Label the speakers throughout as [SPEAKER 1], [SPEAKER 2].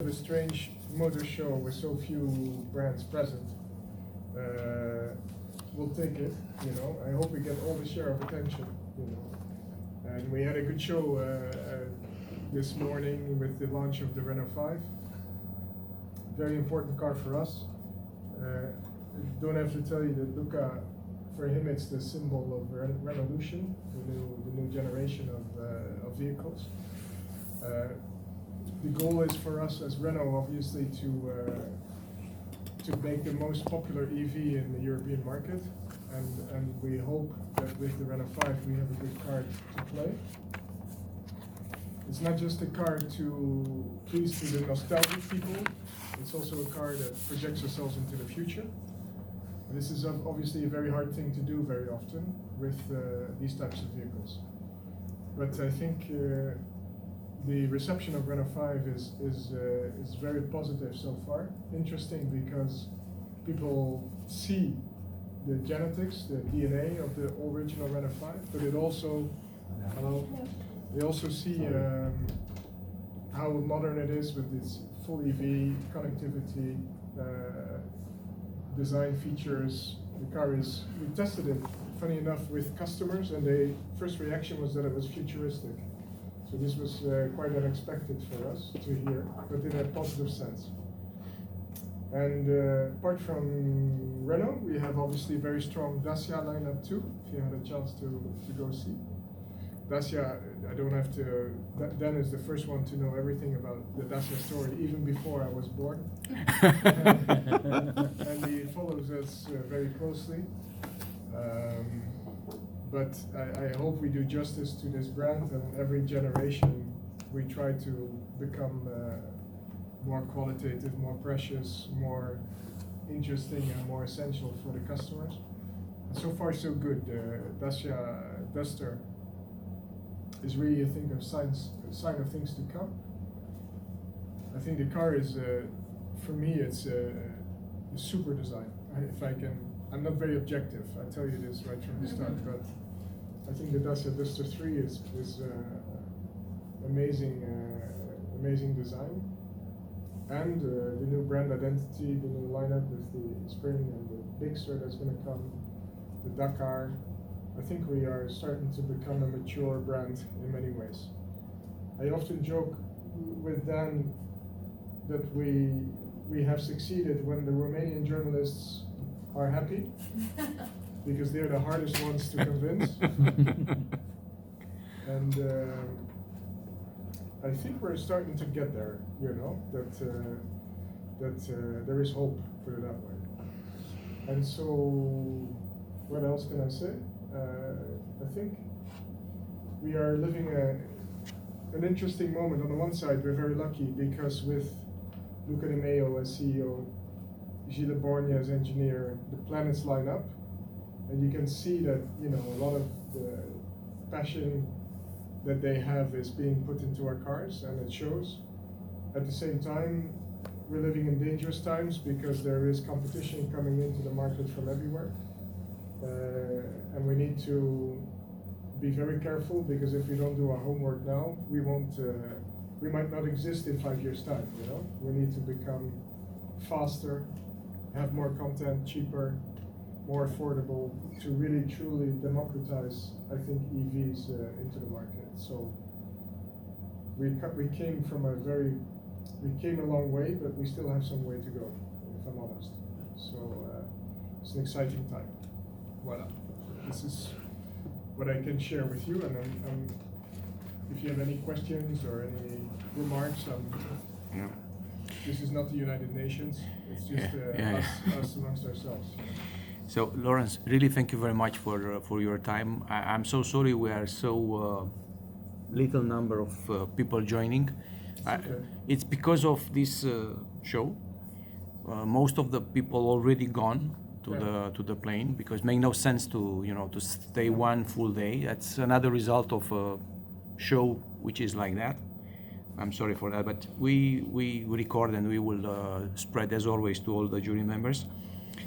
[SPEAKER 1] A strange motor show with so few brands present. We'll take it, you know. I hope we get all the share of attention, you know. And we had a good show this morning with the launch of the Renault 5. Very important car for us. Don't have to tell you that Luca, for him, it's the symbol of revolution, the new generation of vehicles. The goal is for us as Renault, obviously, to make the most popular EV in the European market, and we hope that with the Renault 5 we have a good card to play. It's not just a car to please to the nostalgic people, it's also a car that projects ourselves into the future. This is obviously a very hard thing to do very often with these types of vehicles. But I think the reception of Renault 5 is very positive so far. Interesting because people see the genetics, the DNA of the original Renault 5, but it also they also see how modern it is with its full EV connectivity, design features. The car is, we tested it, funny enough, with customers, and the first reaction was that it was futuristic. So this was quite unexpected for us to hear, but in a positive sense. And apart from Renault, we have obviously a very strong Dacia lineup too, if you had a chance to go see. Dacia, I don't have to, Dan is the first one to know everything about the Dacia story, even before I was born. And he follows us very closely. But I hope we do justice to this brand, and every generation we try to become more qualitative, more precious, more interesting, and more essential for the customers. And so far so good. Dacia Duster is really, I think, a sign of things to come. I think the car is, for me, it's a super design. If I can, I'm not very objective, I tell you this right from the start, but I think the Dacia Duster 3 is amazing design. And the new brand identity, the new lineup with the Spring and the Bigster that's going to come, the Dakar. I think we are starting to become a mature brand in many ways. I often joke with Dan that we have succeeded when the Romanian journalists are happy, because they're the hardest ones to convince. And I think we're starting to get there, you know, that there is hope, put it that way. And so, what else can I say? I think we are living an interesting moment. On the one side, we're very lucky because with Luca Di Maio as CEO, Gilles Borgne as engineer, the planets line up, and you can see that, you know, a lot of the passion that they have is being put into our cars, and it shows. At the same time, we're living in dangerous times because there is competition coming into the market from everywhere, and we need to be very careful, because if we don't do our homework now, we might not exist in 5 years' time. You know, we need to become faster, have more content, cheaper, more affordable, to really truly democratize, I think, EVs into the market. So we came a long way, but we still have some way to go, if I'm honest. So it's an exciting time. Voila. This is what I can share with you, and if you have any questions or any remarks, this is not the United Nations. It's just us amongst ourselves.
[SPEAKER 2] So, Lawrence, really thank you very much for your time. I'm so sorry we are so little number of people joining.
[SPEAKER 1] Okay.
[SPEAKER 2] It's because of this show. Most of the people already gone to the plane, because it makes no sense to stay one full day. That's another result of a show which is like that. I'm sorry for that, but we record and we will spread as always to all the jury members.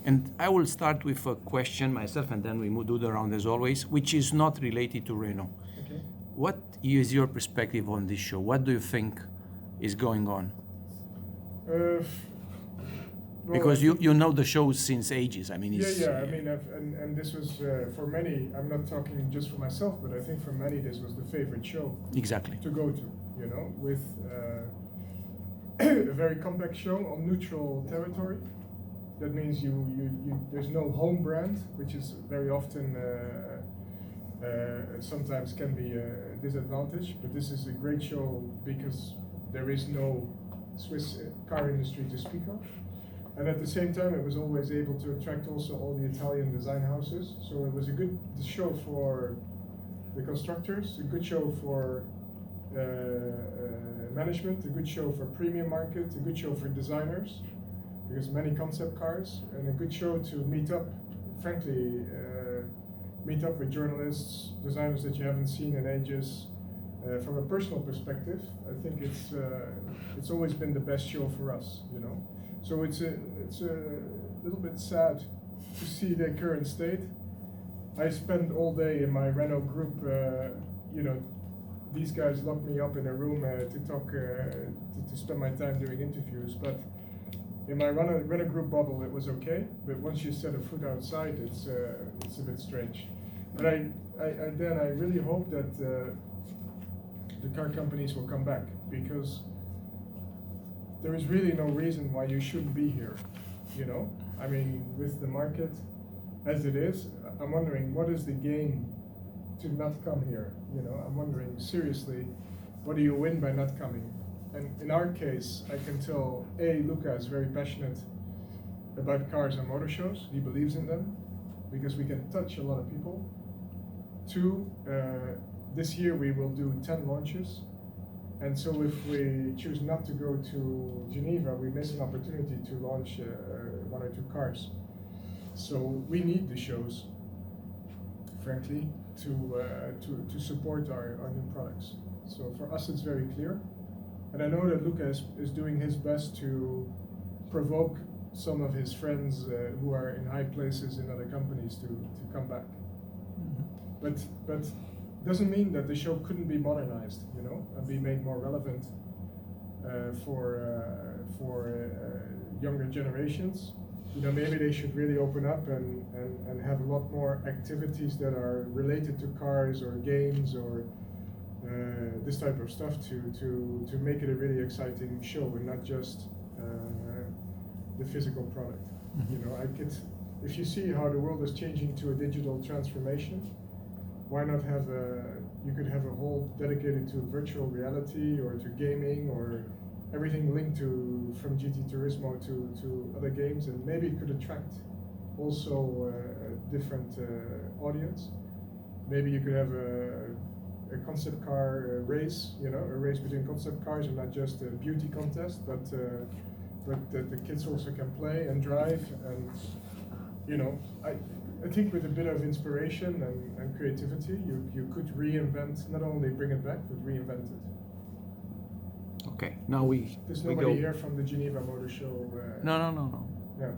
[SPEAKER 2] And I will start with a question myself, and then we do the round as always, which is not related to Renault.
[SPEAKER 1] Okay.
[SPEAKER 2] What is your perspective on this show? What do you think is going on?
[SPEAKER 1] Well,
[SPEAKER 2] Because you know the show since ages. I mean, it's,
[SPEAKER 1] I mean, and this was for many. I'm not talking just for myself, but I think for many this was the favorite show
[SPEAKER 2] exactly.
[SPEAKER 1] to go to. You know, with a very compact show on neutral territory. That means you there's no home brand, which is very often sometimes can be a disadvantage. But this is a great show because there is no Swiss car industry to speak of. And at the same time, it was always able to attract also all the Italian design houses. So it was a good show for the constructors, a good show for management, a good show for premium market, a good show for designers, because many concept cars, and a good show to meet up, frankly, meet up with journalists, designers that you haven't seen in ages. From a personal perspective, I think it's always been the best show for us, you know. So it's a little bit sad to see the current state. I spend all day in my Renault group, you know, these guys lock me up in a room to talk, to spend my time doing interviews. But in my Renault group bubble, it was okay. But once you set a foot outside, it's a bit strange. But I really hope that the car companies will come back, because there is really no reason why you shouldn't be here, you know? I mean, with the market as it is, I'm wondering what is the gain to not come here, you know? I'm wondering seriously, what do you win by not coming? And in our case, I can tell, Luca is very passionate about cars and motor shows. He believes in them because we can touch a lot of people. 2, this year we will do 10 launches. And so if we choose not to go to Geneva, we miss an opportunity to launch 1 or 2 cars. So we need the shows, frankly, to support our new products. So for us it's very clear. And I know that Luca is doing his best to provoke some of his friends who are in high places in other companies to come back. Mm-hmm. But doesn't mean that the show couldn't be modernized, you know, and be made more relevant for younger generations. You know, maybe they should really open up and have a lot more activities that are related to cars or games or this type of stuff to make it a really exciting show and not just the physical product. Mm-hmm. You know, if you see how the world is changing to a digital transformation, why not have you could have a whole dedicated to virtual reality or to gaming or everything linked to from GT Turismo to other games, and maybe it could attract also a different audience. Maybe you could have a concept car race, you know, a race between concept cars and not just a beauty contest, but that the kids also can play and drive. And you know, I think with a bit of inspiration and creativity, you could reinvent, not only bring it back, but reinvent it.
[SPEAKER 2] Okay, now
[SPEAKER 1] There's nobody here from the Geneva Motor Show.
[SPEAKER 2] No.
[SPEAKER 1] Yeah.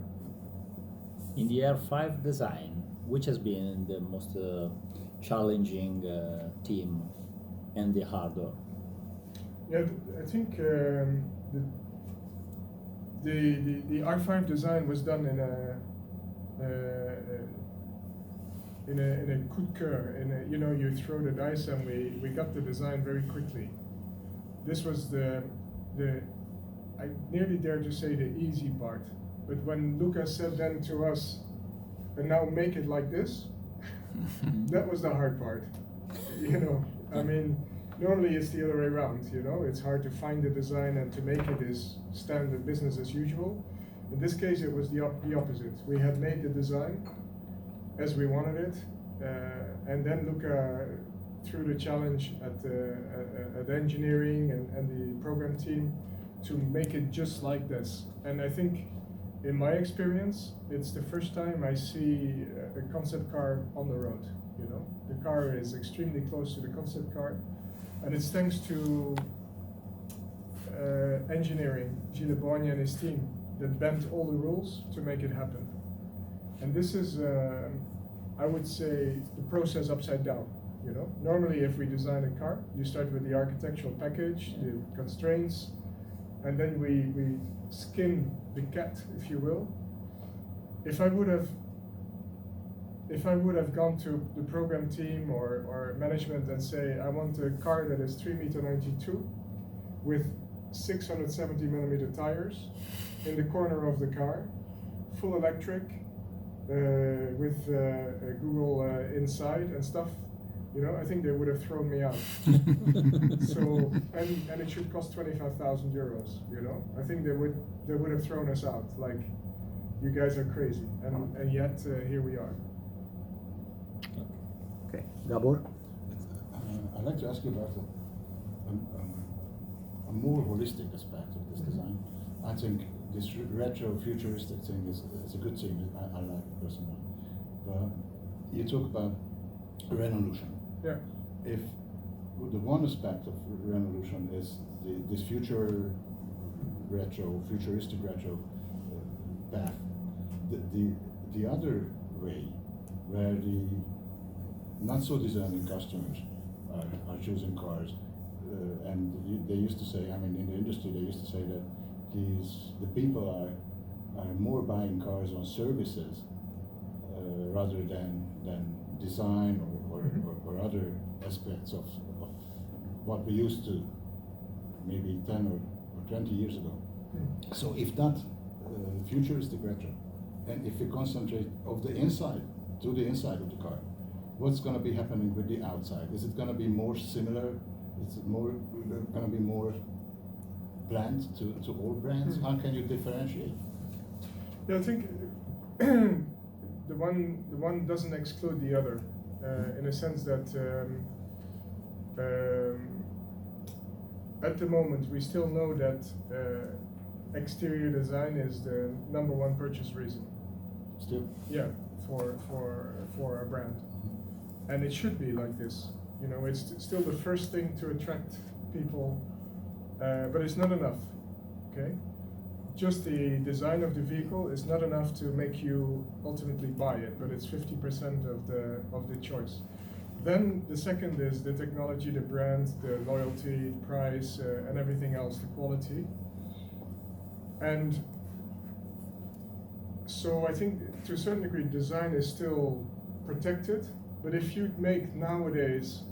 [SPEAKER 3] In the R5 design, which has been the most challenging team and the hardware?
[SPEAKER 1] Yeah, I think the R5 design was done in a coup de cœur. You know, you throw the dice, and we got the design very quickly. This was I nearly dare to say the easy part. But when Luca said then to us, and now make it like this, that was the hard part. You know, I mean, normally it's the other way around, you know, it's hard to find the design and to make it is standard business as usual. In this case, it was the opposite. We had made the design as we wanted it, and then Luca threw the challenge at the engineering and the program team to make it just like this. And I think, in my experience, it's the first time I see a concept car on the road. You know, the car is extremely close to the concept car, and it's thanks to engineering, Gilles Boigne and his team, that bent all the rules to make it happen. And this is, I would say, the process upside down. You know, normally if we design a car, you start with the architectural package, the constraints, and then we skin the cat, if you will. If I would have gone to the program team or management and say, I want a car that is 3.92 m with 670mm tires in the corner of the car, full electric, with Google inside and stuff, you know, I think they would have thrown me out. So, and it should cost 25,000 euros, you know. I think they would have thrown us out, like, you guys are crazy, and yet here we are.
[SPEAKER 3] Okay, Gabor?
[SPEAKER 4] I'd like to ask you about a more holistic aspect of this design. I think this retro futuristic thing is a good thing. I like it personally. But you talk about revolution.
[SPEAKER 1] Yeah.
[SPEAKER 4] If the one aspect of revolution is this futuristic retro path, the other way, where the not so discerning customers are choosing cars, and they used to say, I mean, in the industry they used to say that the people are more buying cars on services rather than design or other aspects of what we used to maybe 10 or 20 years ago. So if that futuristic retro, and if we concentrate of the inside to the inside of the car, what's going to be happening with the outside? Is it going to be more similar? Is it more going to be more bland to all brands? How can you differentiate?
[SPEAKER 1] Yeah, I think the one doesn't exclude the other, in a sense that at the moment we still know that exterior design is the #1 purchase reason.
[SPEAKER 4] Still?
[SPEAKER 1] Yeah, for a brand, and it should be like this. You know, it's still the first thing to attract people, but it's not enough. Okay, just the design of the vehicle is not enough to make you ultimately buy it, but it's 50% of the choice. Then the second is the technology, the brand, the loyalty, price, and everything else, the quality. And so I think to a certain degree design is still protected, but if you make nowadays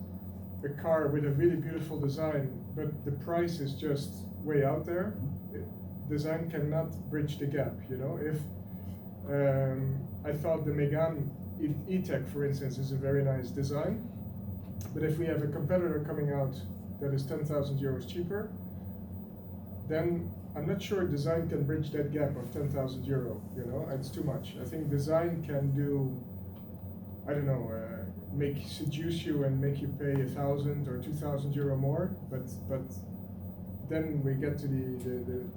[SPEAKER 1] a car with a really beautiful design, but the price is just way out there, design cannot bridge the gap, you know. If I thought the Megane E-Tech, for instance, is a very nice design, but if we have a competitor coming out that is 10,000 euros cheaper, then I'm not sure design can bridge that gap of 10,000 euro, you know, it's too much. I think design can do, I don't know, seduce you and make you pay 1,000 or 2,000 euro more, but then we get to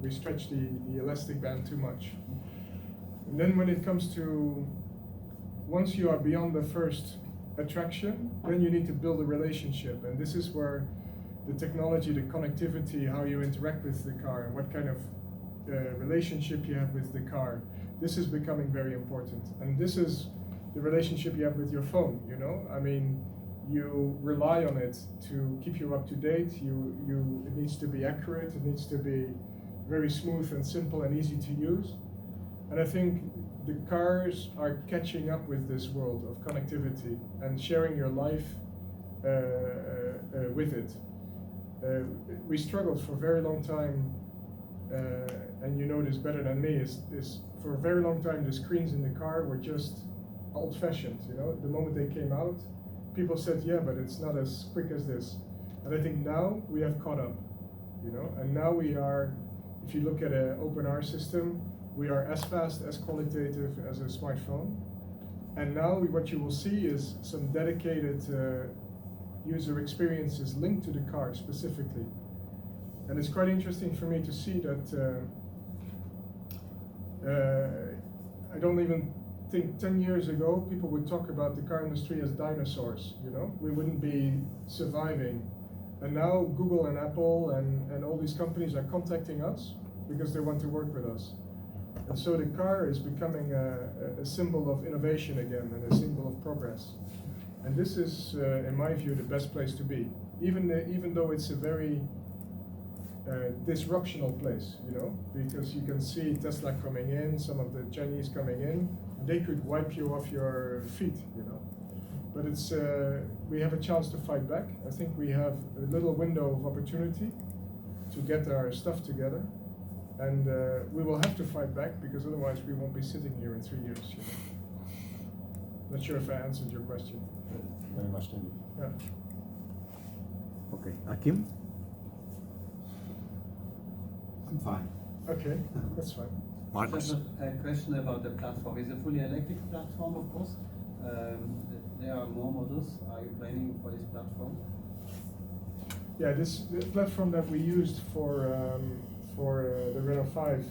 [SPEAKER 1] we stretch the elastic band too much. And then when it comes to, once you are beyond the first attraction, then you need to build a relationship, and this is where the technology, the connectivity, how you interact with the car, and what kind of relationship you have with the car, this is becoming very important. And this is the relationship you have with your phone, you know? I mean, you rely on it to keep you up to date. It needs to be accurate, it needs to be very smooth and simple and easy to use. And I think the cars are catching up with this world of connectivity and sharing your life with it. We struggled for a very long time, and you know this better than me, is for a very long time the screens in the car were just old-fashioned, you know. The moment they came out, people said, yeah, but it's not as quick as this. And I think now we have caught up, you know, and now we are, if you look at an OpenR system, we are as fast, as qualitative as a smartphone. And now what you will see is some dedicated user experiences linked to the car specifically. And it's quite interesting for me to see that I don't even think 10 years ago people would talk about the car industry as dinosaurs, you know? We wouldn't be surviving. And now Google and Apple and all these companies are contacting us because they want to work with us. And so the car is becoming a symbol of innovation again and a symbol of progress. And this is, in my view, the best place to be. Even though it's a very disruptional place, you know, because you can see Tesla coming in, some of the Chinese coming in, they could wipe you off your feet, you know. But it's we have a chance to fight back. I think we have a little window of opportunity to get our stuff together, and we will have to fight back because otherwise we won't be sitting here in 3 years. You know? Not sure if I answered your question.
[SPEAKER 4] Very much, thank you.
[SPEAKER 1] Yeah.
[SPEAKER 2] Okay, Akim?
[SPEAKER 5] I'm fine.
[SPEAKER 1] Okay, that's fine.
[SPEAKER 2] Marcus?
[SPEAKER 5] Just a question about the platform. It's a fully electric platform, of course. There are more models. Are you planning for this platform?
[SPEAKER 1] Yeah, the platform that we used for the Renault 5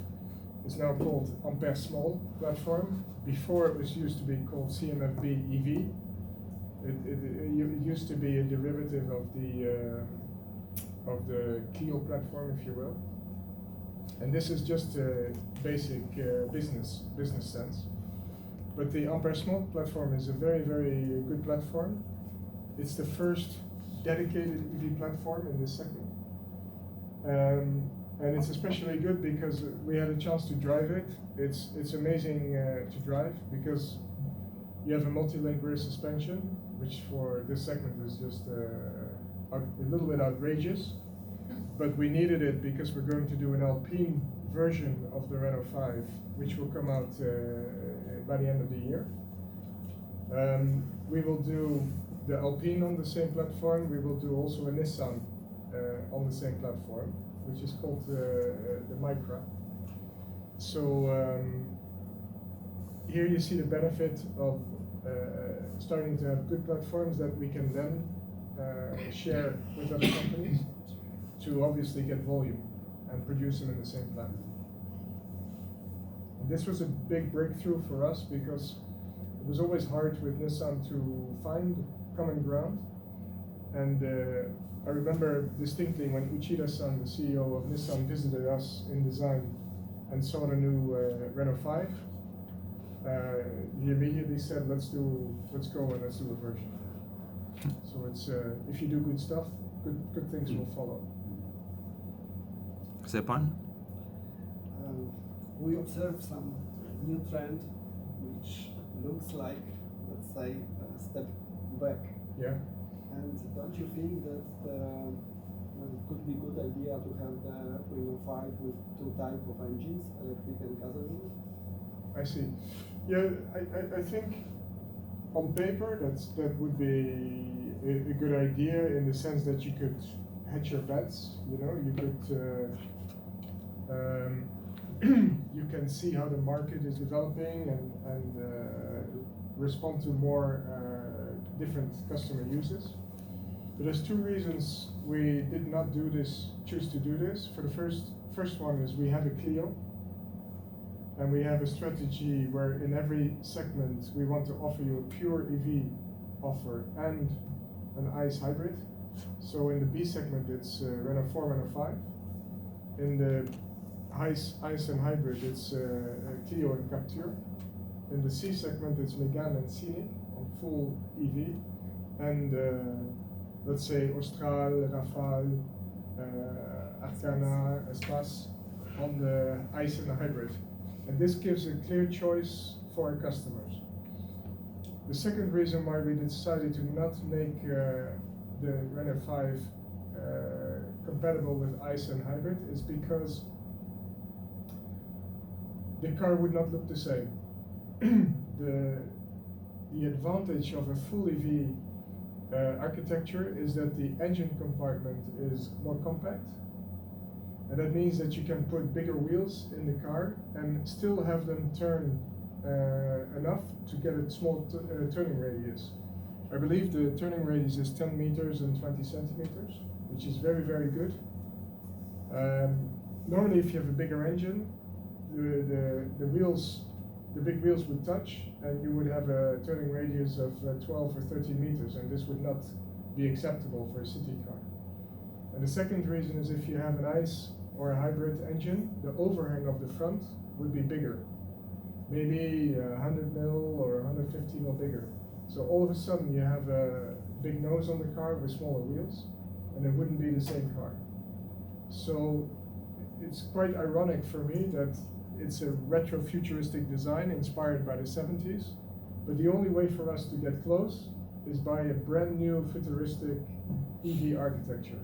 [SPEAKER 1] is now called Ampere Small platform. Before it was used to be called CMFB EV. It used to be a derivative of the Clio platform, if you will. And this is just a basic business sense. But the Ampere Small platform is a very, very good platform. It's the first dedicated EV platform in this segment. And it's especially good because we had a chance to drive it. It's amazing to drive because you have a multi-link rear suspension, which for this segment is just a little bit outrageous. But we needed it because we're going to do an Alpine version of the Renault 5, which will come out by the end of the year. We will do the Alpine on the same platform. We will do also a Nissan on the same platform, which is called the Micra. So here you see the benefit of starting to have good platforms that we can then share with other companies to obviously get volume and produce them in the same plant. And this was a big breakthrough for us because it was always hard with Nissan to find common ground. And I remember distinctly when Uchida-san, the CEO of Nissan, visited us in design and saw the new Renault 5. He immediately said, let's go and let's do a version. So it's if you do good stuff, good things will follow.
[SPEAKER 2] Stepan?
[SPEAKER 6] We observe some new trend which looks like, let's say, a step back.
[SPEAKER 1] Yeah.
[SPEAKER 6] And don't you think that it could be a good idea to have the Renault 5 with two types of engines, electric and gasoline?
[SPEAKER 1] I see. Yeah, I think on paper that would be a good idea in the sense that you could hedge your bets. You know, you could you can see how the market is developing and respond to more different customer uses. But there's two reasons we did not choose to do this. For the first one is we have a Clio. And we have a strategy where in every segment we want to offer you a pure EV offer and an ICE hybrid. So in the B segment it's Renault 4, Renault 5. In the ICE and hybrid it's Clio and Captur. In the C segment it's Megane and Scenic on full EV. And let's say Austral, Rafale, Arcana, Espace on the ICE and the hybrid. And this gives a clear choice for our customers. The second reason why we decided to not make the Renault 5 compatible with ICE and hybrid is because the car would not look the same. The advantage of a full EV architecture is that the engine compartment is more compact. And that means that you can put bigger wheels in the car and still have them turn enough to get a small turning radius. I believe the turning radius is 10 meters and 20 centimeters, which is very, very good. Normally, if you have a bigger engine, the big wheels would touch, and you would have a turning radius of 12 or 13 meters, and this would not be acceptable for a city car. And the second reason is if you have an ICE or a hybrid engine, the overhang of the front would be bigger. Maybe 100 mil or 150 mil bigger. So all of a sudden you have a big nose on the car with smaller wheels, and it wouldn't be the same car. So it's quite ironic for me that it's a retro-futuristic design inspired by the 70s, but the only way for us to get close is by a brand new futuristic EV architecture,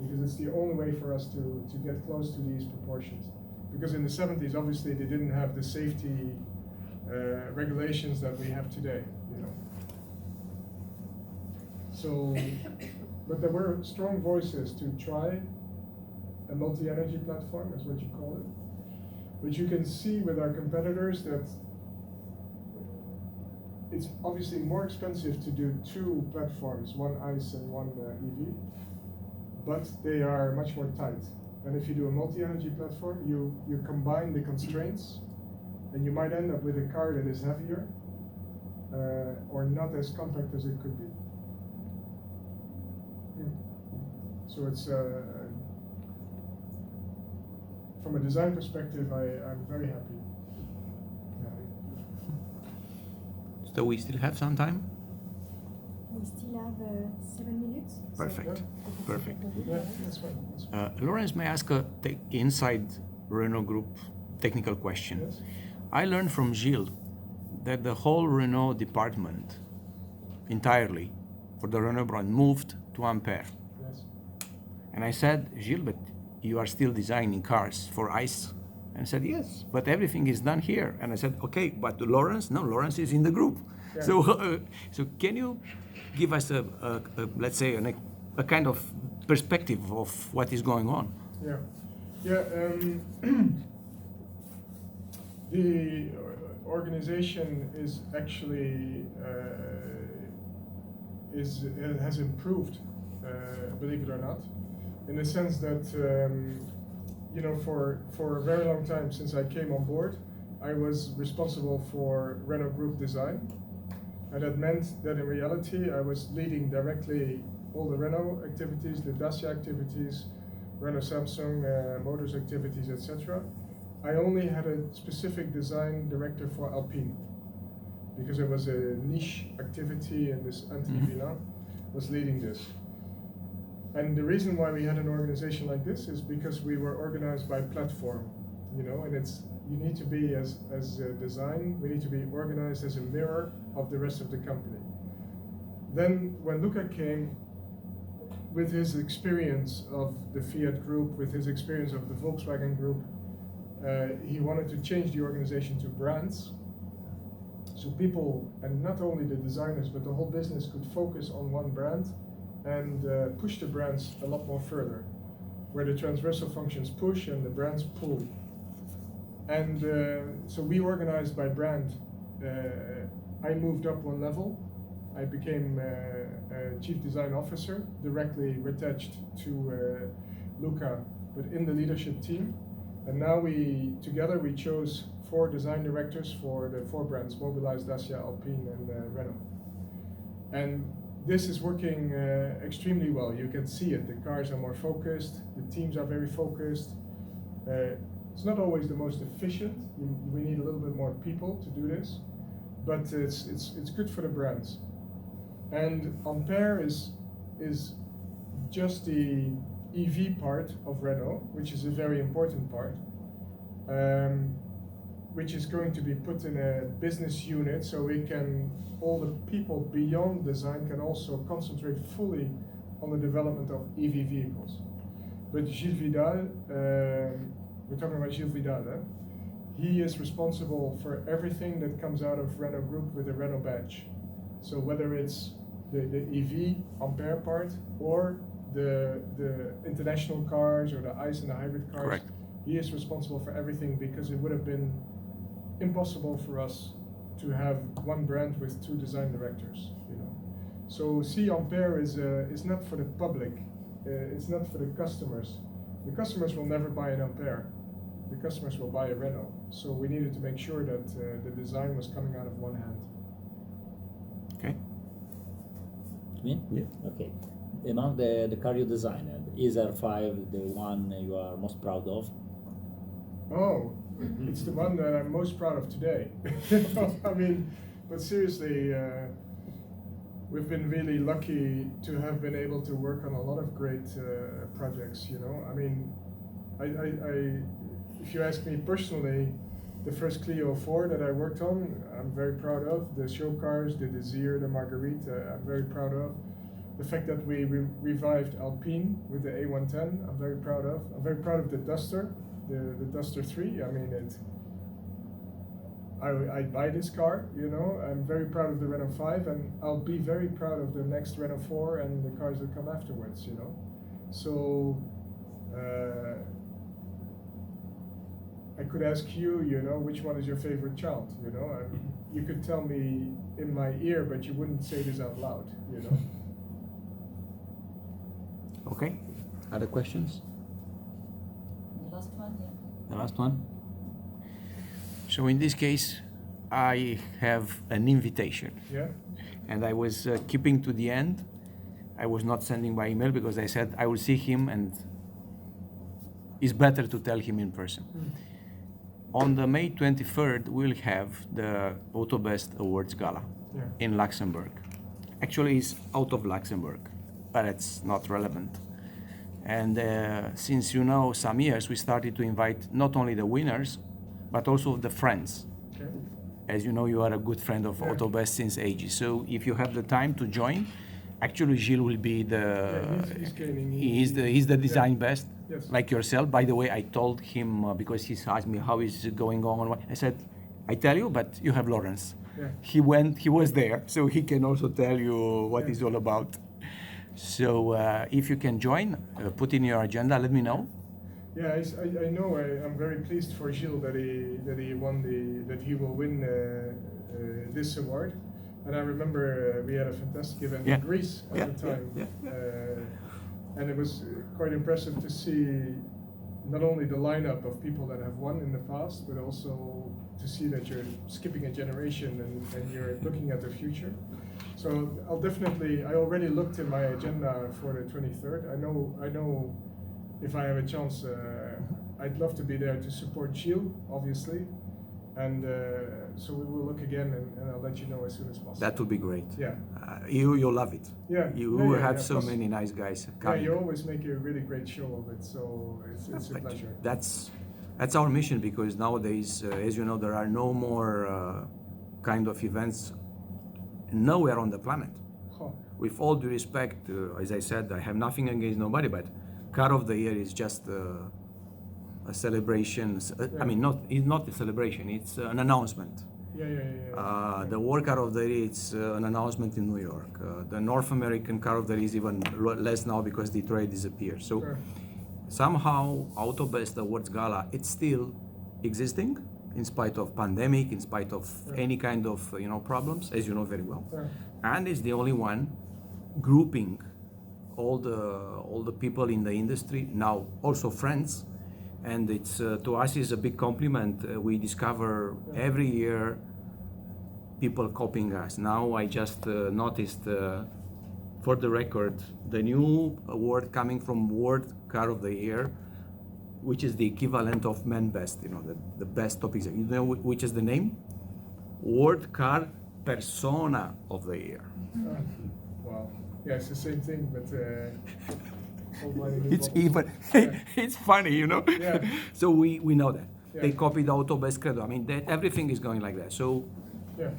[SPEAKER 1] because it's the only way for us to get close to these proportions. Because in the 70s, obviously, they didn't have the safety regulations that we have today, you know. So, but there were strong voices to try a multi-energy platform, is what you call it. But you can see with our competitors that it's obviously more expensive to do two platforms, one ICE and one EV, but they are much more tight. And if you do a multi-energy platform, you combine the constraints, and you might end up with a car that is heavier or not as compact as it could be. So it's from a design perspective, I'm very happy.
[SPEAKER 2] So we still have some time?
[SPEAKER 7] We still have 7 minutes.
[SPEAKER 2] Perfect.
[SPEAKER 7] So
[SPEAKER 2] Perfect.
[SPEAKER 1] Yeah, that's fine. That's fine.
[SPEAKER 2] Lawrence, may I ask a inside Renault Group technical question?
[SPEAKER 1] Yes.
[SPEAKER 2] I learned from Gilles that the whole Renault department entirely for the Renault brand moved to Ampere.
[SPEAKER 1] Yes.
[SPEAKER 2] And I said, Gilles, but you are still designing cars for ICE? And he said, yes, but everything is done here. And I said, okay, but Lawrence? No, Lawrence is in the group.
[SPEAKER 1] Yeah.
[SPEAKER 2] So can you give us let's say, a kind of perspective of what is going on?
[SPEAKER 1] Yeah. Yeah. The organization is actually has improved, believe it or not, in the sense that you know, for a very long time since I came on board, I was responsible for Renault Group design, and that meant that in reality I was leading directly all the Renault activities, the Dacia activities, Renault Samsung Motors activities, etc. I only had a specific design director for Alpine, because it was a niche activity, and this Anthony Villain was leading this. And the reason why we had an organization like this is because we were organized by platform, you know, and you need to be as a design, we need to be organized as a mirror of the rest of the company. Then when Luca came, with his experience of the Fiat Group, with his experience of the Volkswagen Group, he wanted to change the organization to brands, so people, and not only the designers, but the whole business could focus on one brand and push the brands a lot more further, where the transversal functions push and the brands pull. And so we organized by brand. I moved up one level. I became a chief design officer, directly attached to Luca, but in the leadership team. And now together we chose 4 design directors for the 4 brands, Mobilize, Dacia, Alpine, and Renault. And this is working extremely well. You can see it. The cars are more focused. The teams are very focused. It's not always the most efficient. We need a little bit more people to do this, but it's good for the brands. And Ampere is just the EV part of Renault, which is a very important part, which is going to be put in a business unit, so all the people beyond design can also concentrate fully on the development of EV vehicles. But Gilles Vidal, we're talking about Gilles Vidal, he is responsible for everything that comes out of Renault Group with a Renault badge. So whether it's the EV Ampere part or the international cars or the ICE and the hybrid cars,
[SPEAKER 2] Correct.
[SPEAKER 1] He is responsible for everything, because it would have been impossible for us to have one brand with 2 design directors, you know. So Ampere is not for the public, it's not for the customers. The customers will never buy an Ampere. The customers will buy a Renault. So we needed to make sure that the design was coming out of one hand.
[SPEAKER 2] Okay.
[SPEAKER 3] Me?
[SPEAKER 2] Yeah.
[SPEAKER 3] Okay. Among the car you designed, is R5 the one you are most proud of?
[SPEAKER 1] Oh, it's the one that I'm most proud of today. I mean, but seriously, we've been really lucky to have been able to work on a lot of great projects. You know, I mean, if you ask me personally, the first Clio 4 that I worked on, I'm very proud of. The show cars, the Desir, the Marguerite, I'm very proud of. The fact that we revived Alpine with the A110, I'm very proud of. I'm very proud of the Duster, the Duster 3. I mean, I'd buy this car, you know. I'm very proud of the Renault 5, and I'll be very proud of the next Renault 4 and the cars that come afterwards, you know. So, I could ask you, you know, which one is your favorite child, you know. You could tell me in my ear, but you wouldn't say this out loud, you know.
[SPEAKER 2] Okay. Other questions?
[SPEAKER 8] The last one, yeah.
[SPEAKER 2] The last one. So in this case, I have an invitation.
[SPEAKER 1] Yeah.
[SPEAKER 2] And I was keeping to the end. I was not sending by email because I said I will see him, and it's better to tell him in person. On the May 23rd, we'll have the AUTOBEST Awards Gala in Luxembourg. Actually, it's out of Luxembourg, but it's not relevant. And since, you know, some years, we started to invite not only the winners, but also the friends.
[SPEAKER 1] Okay.
[SPEAKER 2] As you know, you are a good friend of AUTOBEST since ages. So if you have the time to join, actually Gilles will be he's the design best,
[SPEAKER 1] Yes.
[SPEAKER 2] like yourself. By the way, I told him because he asked me how is it going on. I said, I tell you, but you have Lawrence.
[SPEAKER 1] Yeah.
[SPEAKER 2] He was there, so he can also tell you what it's all about. So if you can join, put in your agenda, let me know.
[SPEAKER 1] Yeah, I know. I'm very pleased for Gilles that he will win this award. And I remember we had a fantastic event in Greece at the time. And it was quite impressive to see not only the lineup of people that have won in the past, but also to see that you're skipping a generation and you're looking at the future. So I already looked in my agenda for the 23rd. I know if I have a chance, I'd love to be there to support Gilles, obviously. And so we will look again, and I'll let you know as soon as possible.
[SPEAKER 2] That would be great.
[SPEAKER 1] Yeah.
[SPEAKER 2] You'll love it.
[SPEAKER 1] Yeah.
[SPEAKER 2] You have so many nice guys coming.
[SPEAKER 1] Yeah, you always make a really great show of it, so it's a pleasure.
[SPEAKER 2] That's our mission, because nowadays, as you know, there are no more kind of events nowhere on the planet.
[SPEAKER 1] Huh.
[SPEAKER 2] With all due respect, as I said, I have nothing against nobody, but Car of the Year is just a celebration. I mean, it's not a celebration, it's an announcement.
[SPEAKER 1] Yeah.
[SPEAKER 2] The World Car of the Year, it's an announcement in New York. The North American Car of the Year is even less now because Detroit disappeared. So somehow AUTOBEST Awards Gala, it's still existing in spite of pandemic, in spite of any kind of problems, as you know very well. And it's the only one grouping all the people in the industry, now also friends. And it's to us is a big compliment. We discover every year people copying us. Now I just noticed, for the record, the new award coming from World Car of the Year, which is the equivalent of Man Best, the best topics. You know which is the name? World Car Persona of the Year.
[SPEAKER 1] Wow. Yeah, it's the same thing, but
[SPEAKER 2] it's even it's funny,
[SPEAKER 1] Yeah.
[SPEAKER 2] So we know that they copied AUTOBEST Credo. I mean, everything is going like that. So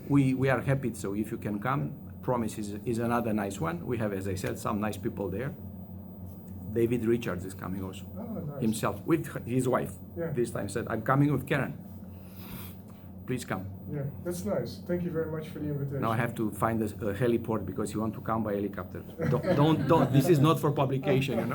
[SPEAKER 2] we are happy. So if you can come, Promise is another nice one. We have, as I said, some nice people there. David Richards is coming also,
[SPEAKER 1] nice.
[SPEAKER 2] himself with his wife. This time said, I'm coming with Karen. Please come.
[SPEAKER 1] Yeah, that's nice. Thank you very much for the invitation.
[SPEAKER 2] Now I have to find a heliport because you want to come by helicopter. Don't. This is not for publication,